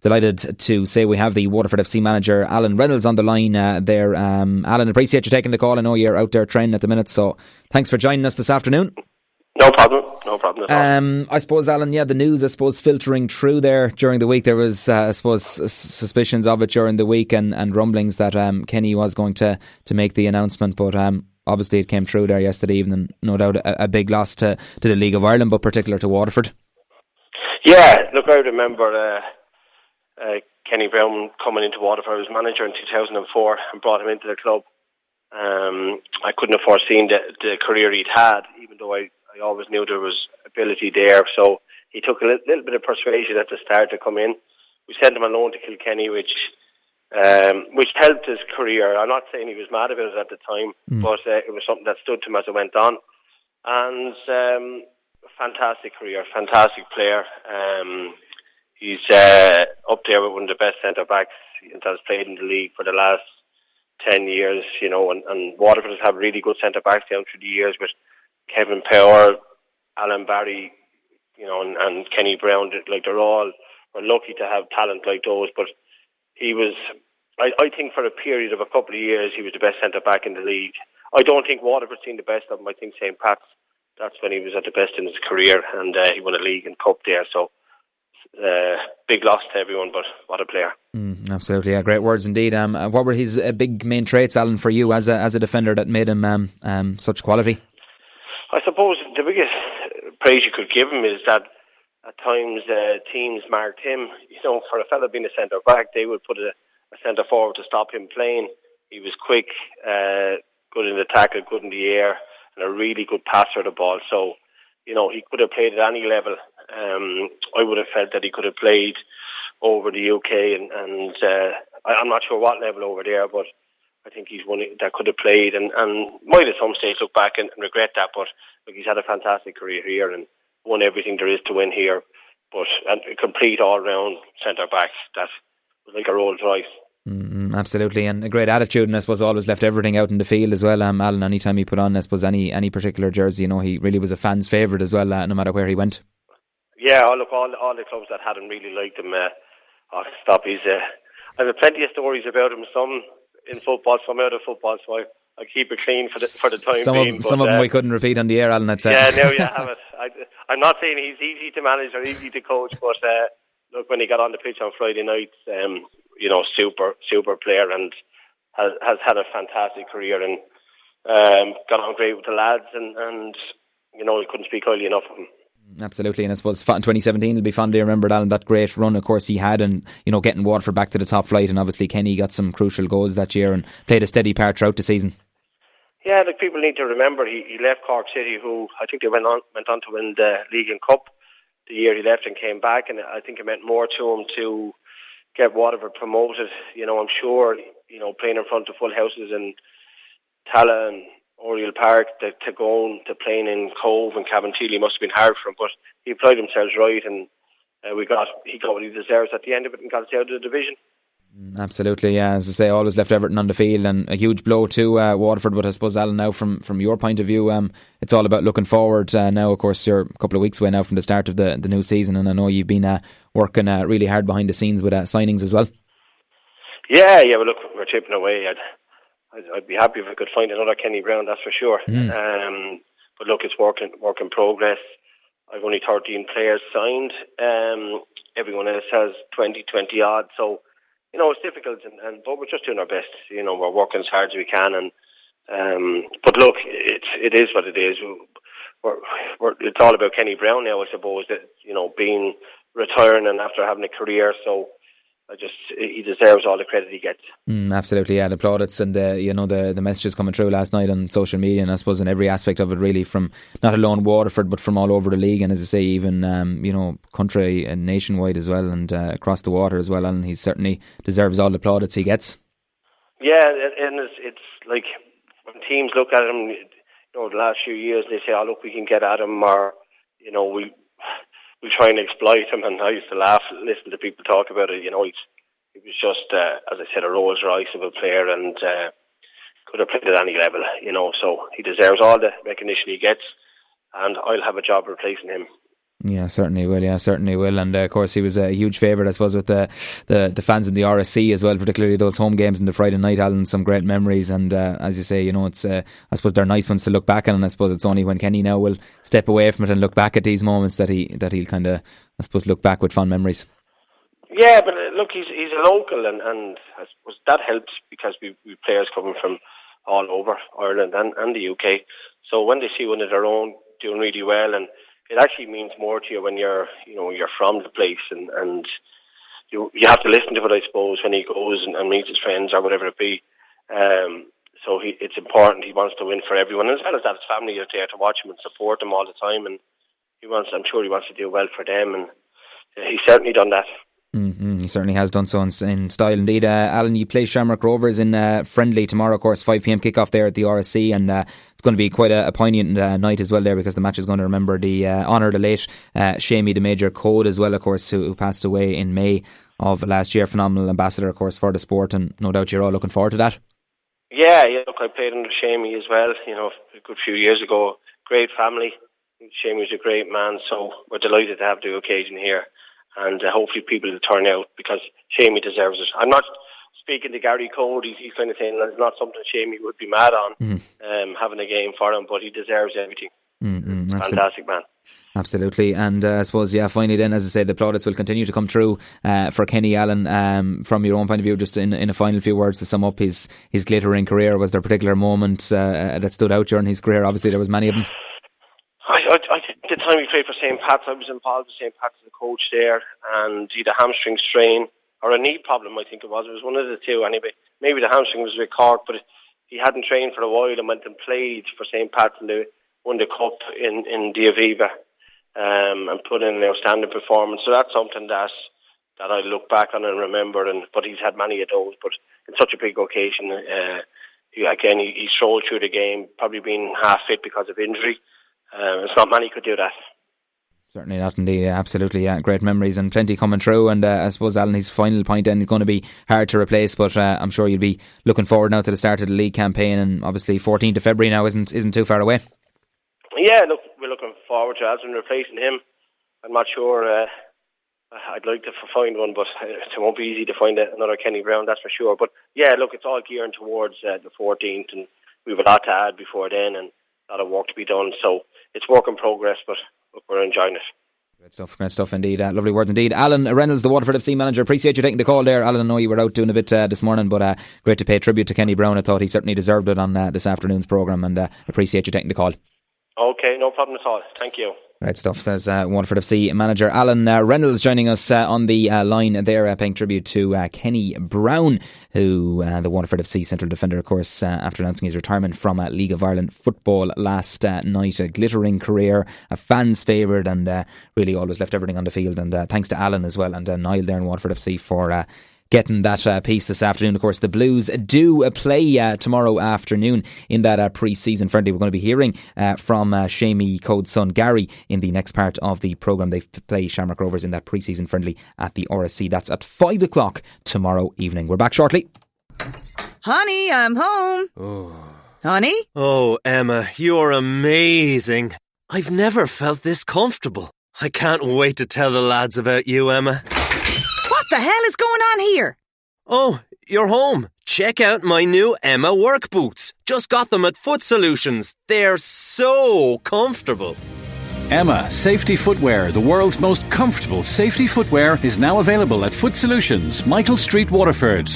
delighted to say we have the Waterford FC manager Alan Reynolds on the line there. Alan, appreciate you taking the call. I know you're out there training at the minute, so thanks for joining us this afternoon. No problem at all. I suppose, Alan, the news, filtering through there during the week. There was, suspicions of it during the week and rumblings that Kenny was going to make the announcement, but obviously it came through there yesterday evening. No doubt a big loss to the League of Ireland, but particular to Waterford. Yeah, look, I remember Kenny Brown coming into Waterford as manager in 2004 and brought him into the club. I couldn't have foreseen the career he'd had, even though I always knew there was ability there. So he took a little bit of persuasion at the start to come in. We sent him on loan to Kilkenny, which helped his career. I'm not saying he was mad about it at the time, but it was something that stood to him as it went on. And fantastic career, fantastic player. He's up there with one of the best centre-backs that has played in the league for the last 10 years, and Waterford has had really good centre-backs down through the years with Kevin Power, Alan Barry, and Kenny Brown. We're lucky to have talent like those, but he was, I think for a period of a couple of years, he was the best centre-back in the league. I don't think Waterford seen the best of him. I think St. Pat's, that's when he was at the best in his career, and he won a league and cup there, so big loss to everyone, but what a player. Absolutely, yeah, great words indeed. What were his big main traits, Alan, for you as a defender that made him such quality? I suppose the biggest praise you could give him is that at times teams marked him. For a fella being a centre back, they would put a centre forward to stop him playing. He was quick, good in the tackle, good in the air, and a really good passer of the ball. So, he could have played at any level. I would have felt that he could have played over the UK, and I'm not sure what level over there, but I think he's one that could have played and might at some stage look back and regret that, but he's had a fantastic career here and won everything there is to win here. But a complete all-round centre-back that was like a Rolls Royce. Absolutely, and a great attitude, and I suppose always left everything out in the field as well. Alan, anytime he put on, I suppose, any particular jersey, he really was a fan's favourite as well, no matter where he went. Yeah, look, all the clubs that had him really liked him. I have plenty of stories about him, some in football, some out of football, so I keep it clean for the time being. Some of them we couldn't repeat on the air, Alan, I'd say. Yeah, now you have it. I'm not saying he's easy to manage or easy to coach, but look, when he got on the pitch on Friday nights, super player, and has had a fantastic career and got on great with the lads, and he couldn't speak highly enough of him. Absolutely, and I suppose in 2017 will be fondly remembered, Alan, that great run of course he had, and getting Waterford back to the top flight, and obviously Kenny got some crucial goals that year and played a steady part throughout the season. Yeah, people need to remember he left Cork City, who I think they went on to win the League and Cup the year he left, and came back, and I think it meant more to him to get Waterford promoted. I'm sure playing in front of full houses in Tala and Oriel Park, to go on to playing in Cove and Cabinteely must have been hard for him, but he applied himself right, and he got what he deserves at the end of it and got us out of the division. Absolutely, yeah. As I say, always left Everton on the field, and a huge blow to Waterford. But I suppose, Alan, now from your point of view, it's all about looking forward. Now, of course, you're a couple of weeks away now from the start of the new season, and I know you've been working really hard behind the scenes with signings as well. Yeah. Well, look, we're chipping away. I'd be happy if I could find another Kenny Brown, that's for sure. But look, it's work in progress. I've only 13 players signed. Everyone else has 20 odd. So, it's difficult, but we're just doing our best. We're working as hard as we can. But look, it is what it is. It's all about Kenny Brown now, I suppose. That being retiring and after having a career. So he deserves all the credit he gets. Absolutely, yeah. The plaudits and the messages coming through last night on social media, and I suppose in every aspect of it, really, from not alone Waterford but from all over the league, and as I say, even country and nationwide as well, and across the water as well. And he certainly deserves all the plaudits he gets. Yeah, and it's like when teams look at him, the last few years, they say, "Oh, look, we can get at him," or we try and exploit him, and I used to laugh, listen to people talk about it. He was just, as I said, a Rolls Royce of a player, and could have played at any level, so he deserves all the recognition he gets, and I'll have a job replacing him. Yeah, certainly will. And of course he was a huge favourite, I suppose, with the fans in the RSC as well, particularly those home games in the Friday night, Alan. Some great memories, and as you say, it's I suppose they're nice ones to look back on, and I suppose it's only when Kenny now will step away from it and look back at these moments that he'll kind of, I suppose, look back with fond memories. Yeah, but look, he's a local, and I suppose that helps because we players coming from all over Ireland and the UK. So when they see one of their own doing really well, and it actually means more to you when you're from the place, and you have to listen to it, I suppose, when he goes and meets his friends or whatever it be. So it's important. He wants to win for everyone, as well as that his family are there to watch him and support him all the time, and I'm sure he wants to do well for them, and he's certainly done that. He certainly has done so in style indeed. Alan, you play Shamrock Rovers in friendly tomorrow, of course, 5pm kickoff there at the RSC, and it's going to be quite a poignant night as well there, because the match is going to remember the honour the late Shamey the Major Code as well, of course, who passed away in May of last year. Phenomenal ambassador, of course, for the sport, and no doubt you're all looking forward to that. Yeah, look, I played under Shamey as well, a good few years ago. Great family. Shamey was a great man, so we're delighted to have the occasion here. And hopefully people will turn out, because Shamey deserves it. I'm not speaking to Gary Code. He's kind of saying that's not something Shamey would be mad on, having a game for him, but he deserves everything. Fantastic man. Absolutely. And I suppose, finally then, as I say, the plaudits will continue to come through for Kenny Allen. From your own point of view, just in a final few words to sum up his glittering career, was there a particular moment that stood out during his career? Obviously there was many of them. I the time he played for St. Pat's, I was involved with St. Pat's as a coach there, and he had a hamstring strain, or a knee problem, I think it was. It was one of the two anyway. Maybe the hamstring was a bit corked, but he hadn't trained for a while and went and played for St. Pat's, and they won the cup in the Aviva, and put in an outstanding performance. So that's something that I look back on and remember, but he's had many of those, but in such a big occasion, he strolled through the game, probably being half fit because of injury. It's not many could do that. Certainly not indeed, absolutely, great memories and plenty coming through. And I suppose, Alan, his final point then is going to be hard to replace, but I'm sure you'll be looking forward now to the start of the league campaign, and obviously 14th of February now isn't too far away. Yeah, look, we're looking forward to Aslan replacing him. I'm not sure I'd like to find one, but it won't be easy to find another Kenny Brown, that's for sure. But yeah, look, it's all gearing towards the 14th, and we have a lot to add before then, and a lot of work to be done, so it's work in progress, but look, we're enjoying it. Great stuff indeed. Lovely words indeed. Alan Reynolds, the Waterford FC manager, appreciate you taking the call there. Alan, I know you were out doing a bit this morning, but great to pay tribute to Kenny Brown. I thought he certainly deserved it on this afternoon's programme, and appreciate you taking the call. Okay, no problem at all. Thank you. Great stuff. There's Waterford FC manager Alan Reynolds joining us on the line there, paying tribute to Kenny Brown, who the Waterford FC central defender, of course, after announcing his retirement from League of Ireland football last night. A glittering career, a fan's favourite, and really always left everything on the field. And thanks to Alan as well, and Niall there in Waterford FC for getting that piece this afternoon. Of course, the Blues do play tomorrow afternoon in that pre-season friendly. We're going to be hearing from Shamey Code's son Gary in the next part of the programme. They play Shamrock Rovers in that pre-season friendly at the RSC. That's at 5 o'clock tomorrow evening. We're back shortly. Honey, I'm home. Honey? Oh, Emma, you're amazing. I've never felt this comfortable. I can't wait to tell the lads about you, Emma. What the hell is going on here? Oh, you're home. Check out my new Emma work boots. Just got them at Foot Solutions. They're so comfortable. Emma Safety Footwear, the world's most comfortable safety footwear, is now available at Foot Solutions, Michael Street, Waterford.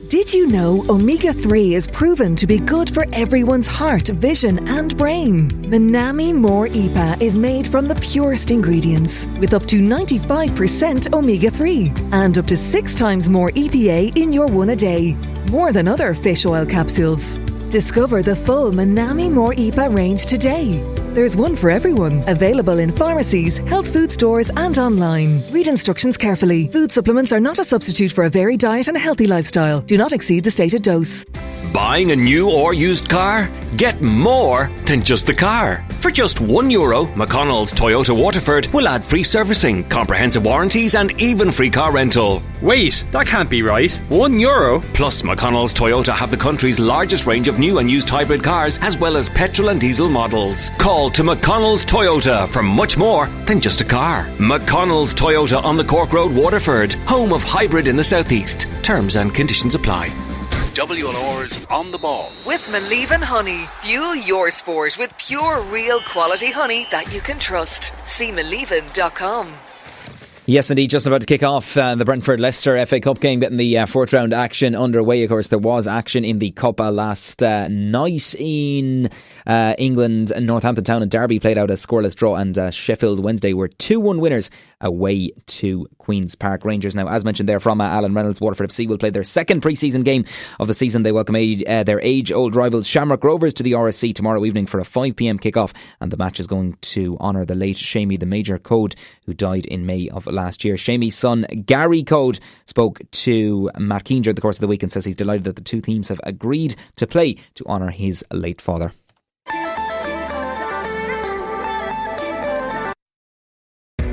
Did you know omega-3 is proven to be good for everyone's heart, vision and brain? Manami More EPA is made from the purest ingredients with up to 95% omega-3 and up to 6 times more EPA in your one a day. More than other fish oil capsules. Discover the full Manami More EPA range today. There's one for everyone. Available in pharmacies, health food stores and online. Read instructions carefully. Food supplements are not a substitute for a varied diet and a healthy lifestyle. Do not exceed the stated dose. Buying a new or used car? Get more than just the car. For just €1, McConnell's Toyota Waterford will add free servicing, comprehensive warranties and even free car rental. Wait, that can't be right. €1? Plus, McConnell's Toyota have the country's largest range of new and used hybrid cars, as well as petrol and diesel models. Call to McConnell's Toyota for much more than just a car. McConnell's Toyota on the Cork Road, Waterford, home of hybrid in the southeast. Terms and conditions apply. WLR's On the Ball. With Malivan Honey. Fuel your sport with pure, real quality honey that you can trust. See malivan.com. Yes, indeed, just about to kick off the Brentford-Leicester FA Cup game, getting the fourth round action underway. Of course, there was action in the Cup last night in England. Northampton Town and Derby played out a scoreless draw, and Sheffield Wednesday were 2-1 winners away to Queen's Park Rangers. Now, as mentioned there from Alan Reynolds, Waterford FC will play their second pre-season game of the season. They welcome their age-old rivals Shamrock Rovers to the RSC tomorrow evening for a 5pm kick-off, and the match is going to honour the late Shamey the Major Code, who died in May of last year. Shamey's son Gary Code spoke to Matt Keane during the course of the week and says he's delighted that the two teams have agreed to play to honour his late father.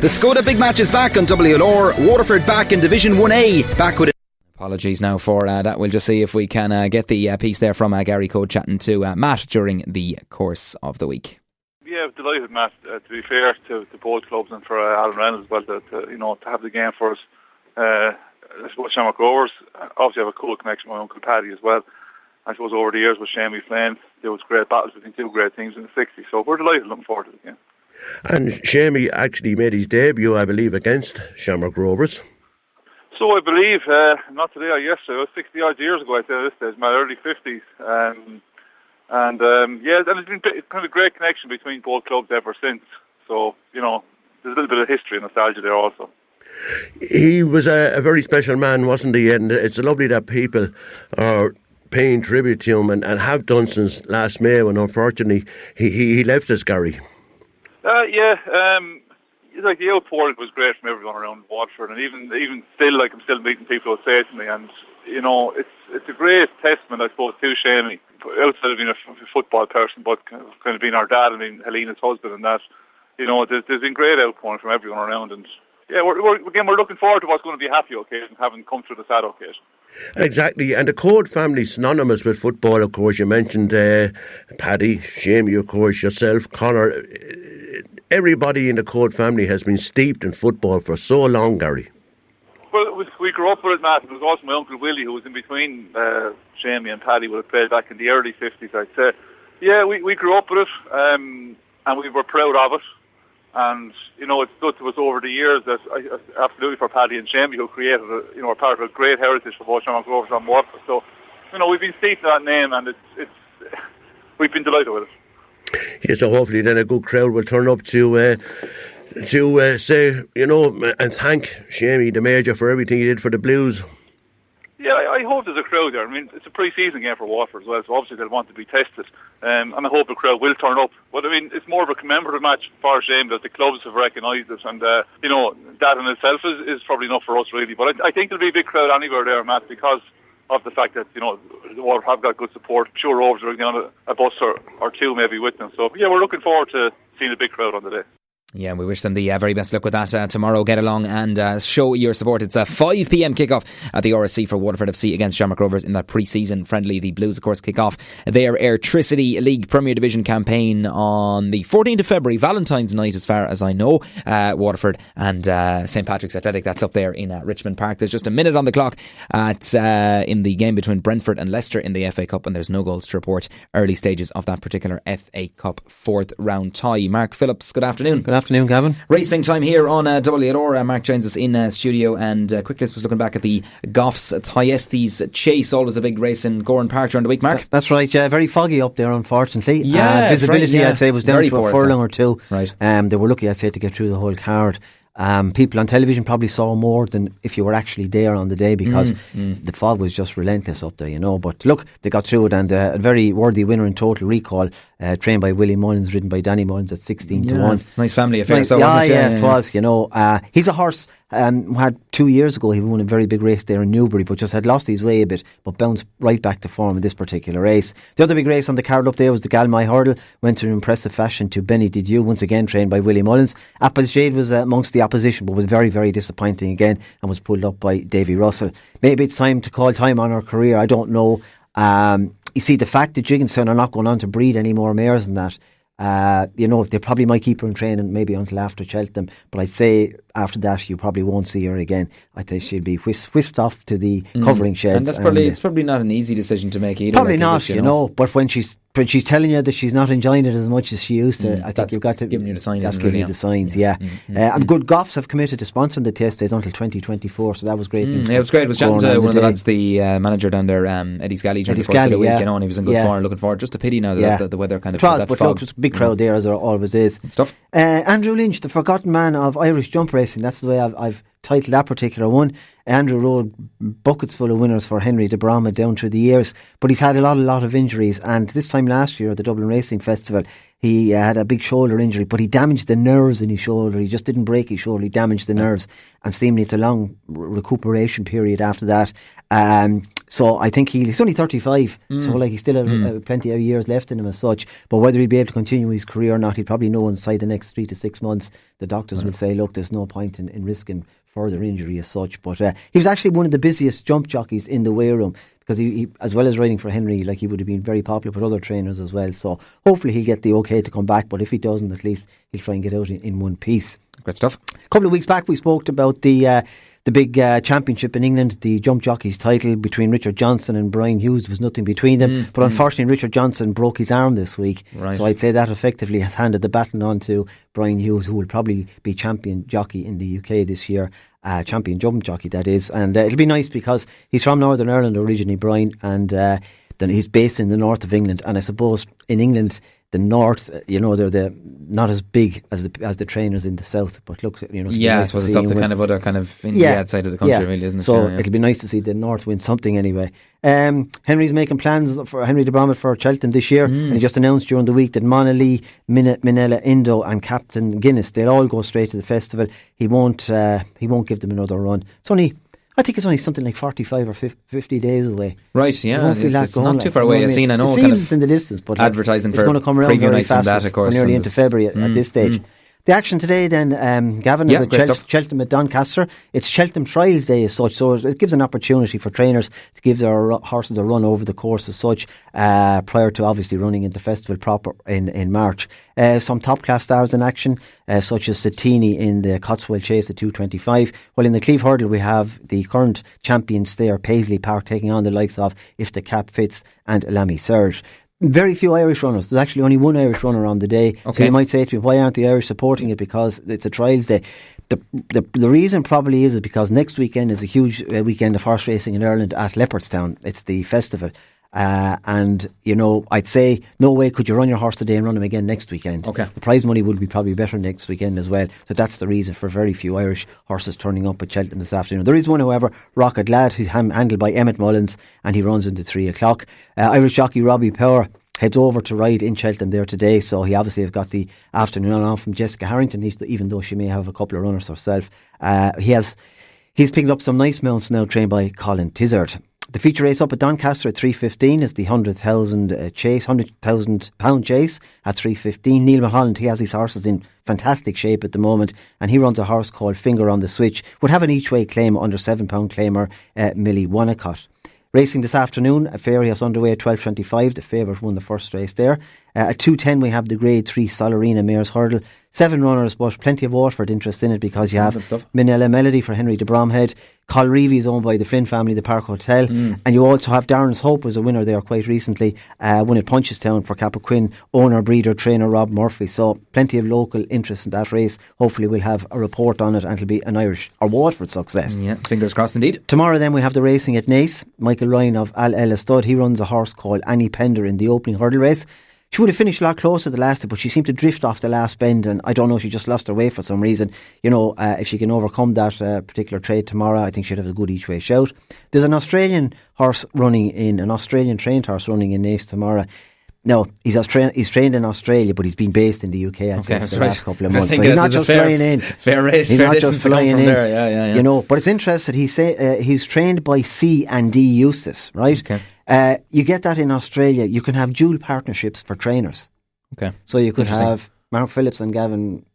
The Skoda Big Match is back on WLR. Waterford back in Division 1A. Back with apologies now for that. We'll just see if we can get the piece there from Gary Code chatting to Matt during the course of the week. Yeah, delighted, Matt. To be fair to both clubs and for Alan Reynolds as well, to have the game for us. I suppose Shamrock Rovers obviously have a cool connection with my Uncle Paddy as well. I suppose over the years with Shamey playing, there was great battles between two great teams in the 60s. So we're delighted, looking forward to the game. And Shamey actually made his debut, I believe, against Shamrock Rovers. So I believe, not today or yesterday, it was 60 odd years ago, I'd say this stage, my early 50s. And there's been kind of a great connection between both clubs ever since. So, there's a little bit of history and nostalgia there also. He was a very special man, wasn't he? And it's lovely that people are paying tribute to him and have done since last May when unfortunately he left us, Gary. Like the outpouring was great from everyone around Waterford, and even still, I'm still meeting people who say to me, and it's a great testament, I suppose, to Shamey, outside of being a football person, but kind of being our dad and being Helena's husband, and that, there's been great outpouring from everyone around, and we're looking forward to what's going to be a happy occasion, having come through the sad occasion. Exactly, and the Code family synonymous with football, of course. You mentioned Paddy, Shamey, of course, yourself, Conor. Everybody in the Code family has been steeped in football for so long, Gary. Well, we grew up with it, Matt. It was also my Uncle Willie, who was in between Shamey and Paddy, would have played back in the early 50s, I'd say. Yeah, we grew up with it, and we were proud of it. And, it's stood to us over the years that, absolutely for Paddy and Shamey, who created a part of a great heritage for both Shamrock Rovers and Waterford. So, we've been steeped in that name, and we've been delighted with it. Yeah, so hopefully then a good crowd will turn up to say, and thank Shamey the Major for everything he did for the Blues. Yeah, I hope there's a crowd there. I mean, it's a pre-season game for Waterford as well, so obviously they'll want to be tested. And I hope the crowd will turn up. But I mean, it's more of a commemorative match for Shamey that the clubs have recognised it, and that in itself is probably enough for us really. But I think there'll be a big crowd anywhere there, Matt, because of the fact that, the Waterford have got good support. I'm sure Rovers are going on a bus or two maybe with them. So, yeah, we're looking forward to seeing a big crowd on the day. Yeah, we wish them the very best luck with that tomorrow. Get along and show your support. It's a 5pm kick-off at the RSC for Waterford FC against Shamrock Rovers in that pre-season friendly. The Blues, of course, kick off their Airtricity League Premier Division campaign on the 14th of February, Valentine's night, as far as I know. Waterford and St Patrick's Athletic, that's up there in Richmond Park. There's just a minute on the clock in the game between Brentford and Leicester in the FA Cup, and there's no goals to report early stages of that particular FA Cup fourth round tie. Mark Phillips, good afternoon. Good afternoon, Gavin. Racing time here on WLR. Mark joins us in studio, and Quicklist was looking back at the Goffs Thyestes Chase. Always a big race in Goran Park during the week, Mark. That's right, very foggy up there, unfortunately. Yeah, visibility, right, yeah. I'd say, was down Very to a poor, furlong or two. Right. They were lucky, I'd say, to get through the whole card. People on television probably saw more than if you were actually there on the day, because the fog was just relentless up there, But look, they got through it, and a very worthy winner in Total Recall. trained by Willie Mullins, ridden by Danny Mullins at 16 to 1. Nice family affair. It was, you know. He's a horse had 2 years ago, he won a very big race there in Newbury, but just had lost his way a bit, but bounced right back to form in this particular race. The other big race on the card up there was the Galmai Hurdle, went in impressive fashion to Benny Didieu, once again trained by Willie Mullins. Applegate was amongst the opposition, but was very, very disappointing again, and was pulled up by Davy Russell. Maybe it's time to call time on her career, I don't know. You see, the fact that Jigginstown are not going on to breed any more mares than that, you know, they probably might keep her in training maybe until after Cheltenham, but I'd say after that you probably won't see her again. I think she'll be whisked off to the covering sheds. And that's probably it's probably not an easy decision to make either. Probably not, you know. But when she's telling you that she's not enjoying it as much as she used to, I think you've got to giving you the signs. That's giving you the signs, yeah. And good Goffs have committed to sponsoring the test days until 2024, so that was great. Yeah, it was great. I was chatting to one of the lads, the manager down there, Eddie Scally, during the course of the week, you know, and he was in good form, looking forward. Just a pity now that the weather kind of it was, but look, there's a big crowd there, as there always is. Good stuff. Andrew Lynch, the forgotten man of Irish jump racing, that's the way I've titled that particular one. Andrew rode buckets full of winners for Henry de Brahma down through the years, but he's had a lot of injuries, and this time last year at the Dublin Racing Festival he had a big shoulder injury, but he damaged the nerves in his shoulder. He just didn't break his shoulder, he damaged the nerves, and seemingly it's a long recuperation period after that. So I think he's only 35, so like he still has plenty of years left in him as such. But whether he'll be able to continue his career or not, he'll probably know inside the next 3 to 6 months. The doctors will say, look, there's no point in risking further injury as such. But he was actually one of the busiest jump jockeys in the weigh room, because he, as well as riding for Henry, like, he would have been very popular with other trainers as well. So hopefully he'll get the okay to come back, but if he doesn't, at least he'll try and get out in one piece. Great stuff. A couple of weeks back we spoke about the big championship in England, the jump jockey's title between Richard Johnson and Brian Hughes. There was nothing between them, but unfortunately Richard Johnson broke his arm this week, so I'd say that effectively has handed the baton on to Brian Hughes, who will probably be champion jockey in the UK this year. Champion jump jockey, that is. And it'll be nice because he's from Northern Ireland originally, Brian, and then he's based in the north of England, and I suppose in England the north, you know, they're not as big as the trainers in the south. But look, you know, I suppose it's up to kind of other kind of India side of the country, really, isn't it? So it'll be nice to see the north win something anyway. Henry's making plans for Henry de Brahma for Cheltenham this year, and he just announced during the week that Mona Lee, Minella Indo and Captain Guinness, they'll all go straight to the festival. He won't give them another run. I think it's only something like 45 or 50 days away. Right, yeah. It's not too far away. I've seen, I know, it seems it's in the distance, but advertising it's for going to come around preview very nights fast, and that, of course. nearly into February at this stage. The action today then, Gavin, is at Cheltenham at Doncaster. It's Cheltenham Trials Day as such, so it gives an opportunity for trainers to give their horses a run over the course as such, prior to obviously running into festival proper in March. Some top class stars in action, such as Satini in the Cotswold Chase at 2:25. While in the Cleeve Hurdle we have the current champions there, Paisley Park, taking on the likes of If the Cap Fits and Lamy Serge. Very few Irish runners. There's actually only one Irish runner on the day. Okay. So you might say to me, why aren't the Irish supporting it? Because it's a trials day. The reason probably is because next weekend is a huge weekend of horse racing in Ireland at Leopardstown. It's the festival. And, you know, I'd say no way could you run your horse today and run him again next weekend. Okay. The prize money would be probably better next weekend as well. So that's the reason for very few Irish horses turning up at Cheltenham this afternoon. There is one, however, Rocket Lad, who's handled by Emmett Mullins, and he runs into 3 o'clock. Irish jockey Robbie Power heads over to ride in Cheltenham there today, so he obviously has got the afternoon off from Jessica Harrington, even though she may have a couple of runners herself. He's picked up some nice mounts now, trained by Colin Tizard. The feature race up at Doncaster at 3:15 is the 100,000 chase, £100,000 chase at 3:15. Neil Mulholland, he has his horses in fantastic shape at the moment, and he runs a horse called Finger on the Switch. Would have an each way claim under £7 claimer Millie Wonnacott. Racing this afternoon, a Fairyhouse underway at 12:25. The favourite won the first race there. At 2:10 we have the Grade 3 Solarina Mares Hurdle. 7 runners, but plenty of Waterford interest in it, because you have Minella Melody for Henry de Bromhead. Colreevy is owned by the Flynn family, the Park Hotel. And you also have Darren's Hope was a winner there quite recently. Won at Punchestown for Cappoquin, owner, breeder, trainer Rob Murphy. So plenty of local interest in that race. Hopefully we'll have a report on it, and it'll be an Irish or Waterford success. Yeah, fingers crossed indeed. Tomorrow then we have the racing at Naas. Michael Ryan of Al Ella Stud, he runs a horse called Annie Pender in the opening hurdle race. She would have finished a lot closer the last day, but she seemed to drift off the last bend, and I don't know, she just lost her way for some reason. You know, if she can overcome that particular trade tomorrow, I think she'd have a good each way shout. There's an Australian horse running in, an Australian trained horse running in Naas tomorrow. No, he's trained in Australia, but he's been based in the UK for the last couple of months. So he's not just flying in. Fair race. He's not just flying in. There. Yeah. You know, but it's interesting. He's trained by C&D Eustace, right? Okay. You get that in Australia. You can have dual partnerships for trainers. Okay. So you could have Mark Phillips and Gavin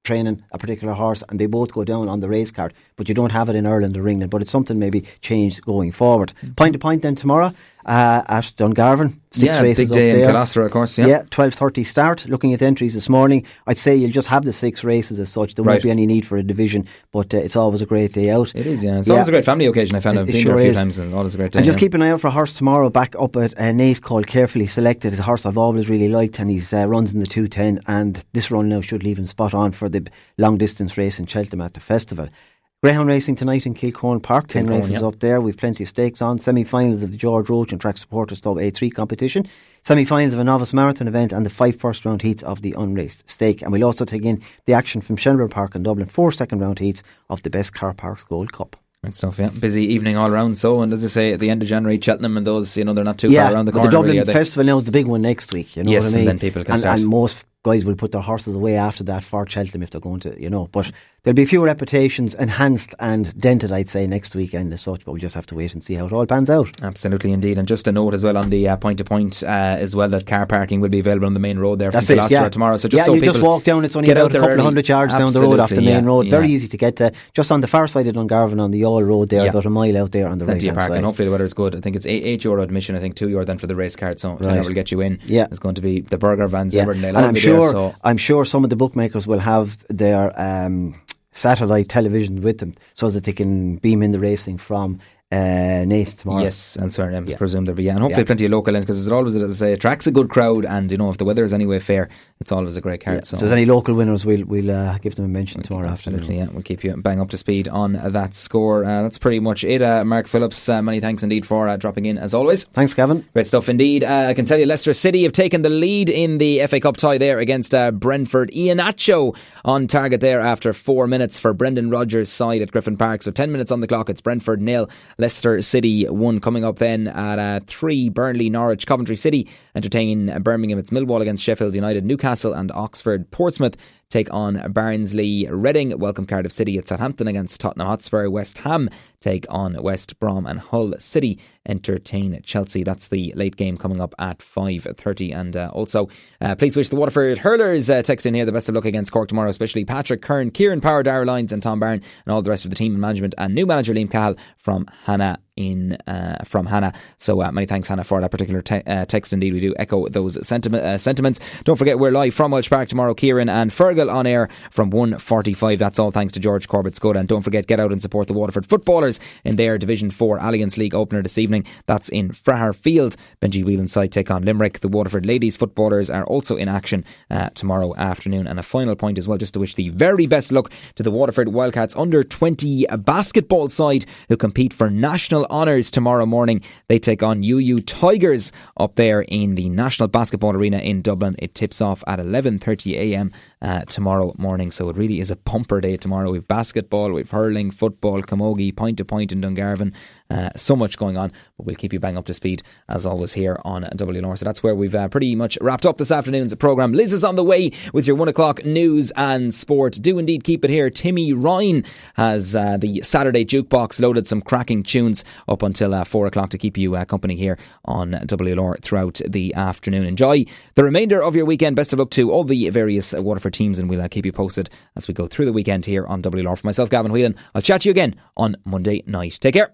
training a particular horse, and they both go down on the race card, but you don't have it in Ireland or England. But it's something maybe changed going forward. Point to point then tomorrow at Dungarvan. 6 races big day up there. in Colostra, of course. Yeah, 12:30 start. Looking at entries this morning, I'd say you'll just have the 6 races as such. There won't be any need for a division, but it's always a great day out. It is, yeah. It's always a great family occasion. I found I've been there a few times, and always a great day. And just keep an eye out for a horse tomorrow back up at Naas called Carefully Selected. It's a horse I've always really liked, and he's runs in the 2:10, and this run now should leave him spot on for the long distance race in Cheltenham at the festival. Greyhound racing tonight in Kilcorn Park. 10 races up there. We've plenty of stakes on. Semi-finals of the George Roach and Track Supporters Club A3 competition. Semi-finals of a novice marathon event, and the 5 first round heats of the unraced stake. And we'll also take in the action from Shelbourne Park in Dublin. 4 second round heats of the Best Car Parks Gold Cup. Great stuff, yeah. Busy evening all around. So, and as I say, at the end of January, Cheltenham and those, they're not too far around the corner. The Dublin really, Festival now is the big one next week. You know what I mean? And then people can start. And most guys will put their horses away after that for Cheltenham if they're going to, but there'll be a few reputations enhanced and dented, I'd say, next weekend as such, but we'll just have to wait and see how it all pans out. Absolutely, indeed. And just a note as well on the point-to-point as well, that car parking will be available on the main road there from Colostra tomorrow. So just so you people just walk down, it's only about a couple of 100 yards down the road off the main road. Very easy to get to, just on the far side of Dungarvan on the All Road there, about a mile out there on the right-hand side. And hopefully the weather's good. I think it's €8 admission, I think €2 then for the race card, so that will get you in. It's going to be the burger vans, Everton. And I'm sure some of the bookmakers will have their satellite television with them so that they can beam in the racing from Naas tomorrow. Yes, and so I presume there'll be, and hopefully plenty of local in, because it always, as I say, attracts a good crowd, and if the weather is anyway fair, it's always a great card. So if there's any local winners, we'll give them a mention tomorrow afternoon. afternoon. We'll keep you bang up to speed on that score. That's pretty much it. Mark Phillips, many thanks indeed for dropping in as always. Thanks, Gavin. Great stuff indeed. I can tell you Leicester City have taken the lead in the FA Cup tie there against Brentford. Iheanacho on target there after 4 minutes for Brendan Rodgers' side at Griffin Park. So 10 minutes on the clock. It's Brentford 0, Leicester City 1. Coming up then at 3, Burnley, Norwich, Coventry City entertain Birmingham. It's Millwall against Sheffield United, Newcastle and Oxford. Portsmouth take on Barnsley. Reading welcome Cardiff City at Southampton against Tottenham Hotspur. West Ham take on West Brom, and Hull City entertain Chelsea. That's the late game coming up at 5:30. And also please wish the Waterford hurlers text in here the best of luck against Cork tomorrow, especially Patrick Kern, Kieran Power, Darragh Lyons and Tom Byrne, and all the rest of the team and management, and new manager Liam Cahill from Hannah. So many thanks, Hannah, for that particular text. Indeed, we do echo those sentiments. Don't forget, we're live from Welsh Park tomorrow. Kieran and Fergal on air from 1:45. That's all thanks to George Corbett Skoda. And don't forget, get out and support the Waterford footballers in their Division 4 Alliance League opener this evening. That's in Frahar Field. Benji Whelan Sat take on Limerick. The Waterford ladies footballers are also in action tomorrow afternoon. And a final point as well, just to wish the very best luck to the Waterford Wildcats under 20 basketball side who compete for national honours tomorrow morning. They take on UU Tigers up there in the National Basketball Arena in Dublin. It tips off at 11:30am tomorrow morning. So it really is a bumper day tomorrow. We've basketball, we've hurling, football, camogie, point to point in Dungarvan. So much going on, but we'll keep you bang up to speed as always here on WNR. So that's where we've pretty much wrapped up this afternoon's programme. Liz is on the way with your 1 o'clock news and sport. Do indeed keep it here. Timmy Ryan has the Saturday jukebox loaded, some cracking tunes up until 4 o'clock to keep you company here on WLR throughout the afternoon. Enjoy the remainder of your weekend. Best of luck to all the various Waterford teams, and we'll keep you posted as we go through the weekend here on WLR. For myself, Gavin Whelan, I'll chat to you again on Monday night. Take care.